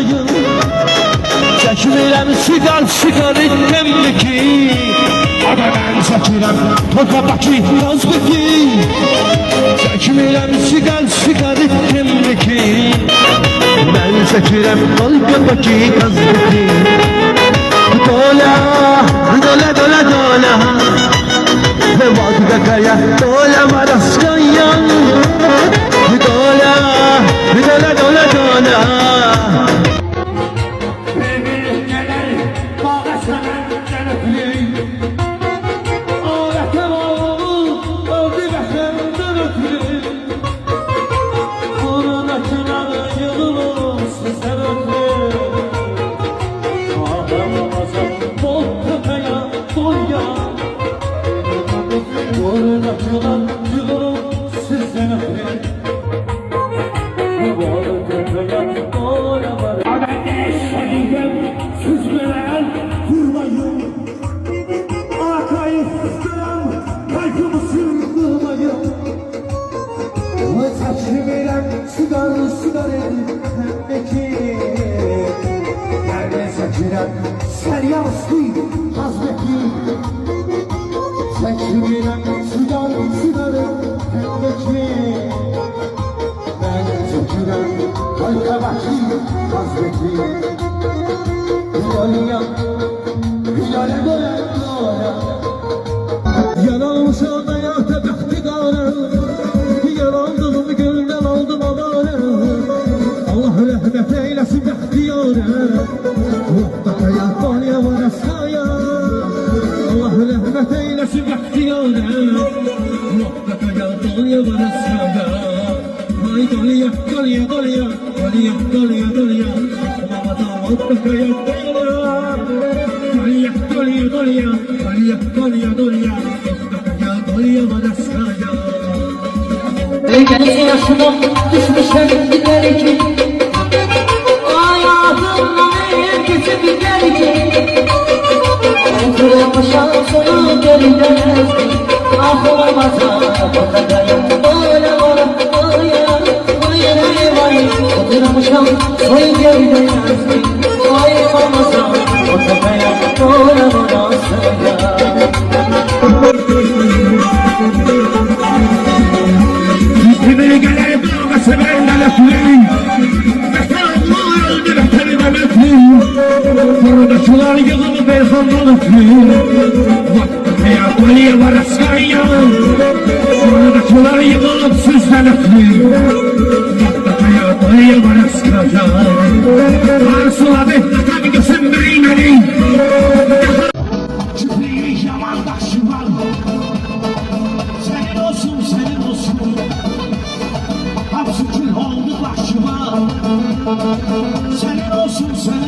yanıyım. Çəkmirəm siqaretimdir ki, ada mən çəkirəm torpaqdakı qazbiki. Çəkmirəm siqaretimdir ki, mən çəkirəm torpaqdakı qazbiki. Dola, dola, dola, dola, vazda kaya, dola maraskaya. Dola, dola, dola, dola. Sen yansın hazreti. Çekmirem sudan sudarım pembeki. Ben çekirem kalkabaki hazreti. Hilalya, hilale doya doya. Yanılmış oldu hayata bektigarım. Yanaldığım gönlden aldım adarım. Allah rahmet eylesin behtiyarım. Allah rahmet eylesin behtiyarım. Muhakkaka ya dolya varasada. Hay dolya, dolya, dolya, dolya, dolya, dolya. Mamada muhakkaka ya dolya. Dolya, dolya, dolya, dolya, dolya, dolya. Muhakkaka ya dolya varasada. Genç yaşına düşmüşem gider ki, hayatımdan herkese gider ki. Kırılmışam sonu geri dönemezdi. Ah olmasa bakacağım. Böyle var, vay vay. Kırılmışam sonu geri dönemezdi. Ay olmasa bakacağım. Böyle varsa ya. Yüzümü gelir bağası benden ötürüm. Mekanlar öldü veterime metlüm. Buradakılar yığılı beyhandan ötürüm. Vakkaya dolya var askaya. Buradakılar yığılıp sizden ötürüm. Vakkaya dolya var askaya. Arsuladı tabi gözüm beyneli. Küfreyi yaman başı var. Senin olsun, senin olsun. Hapsi kül oldu başıma. Senin olsun, senin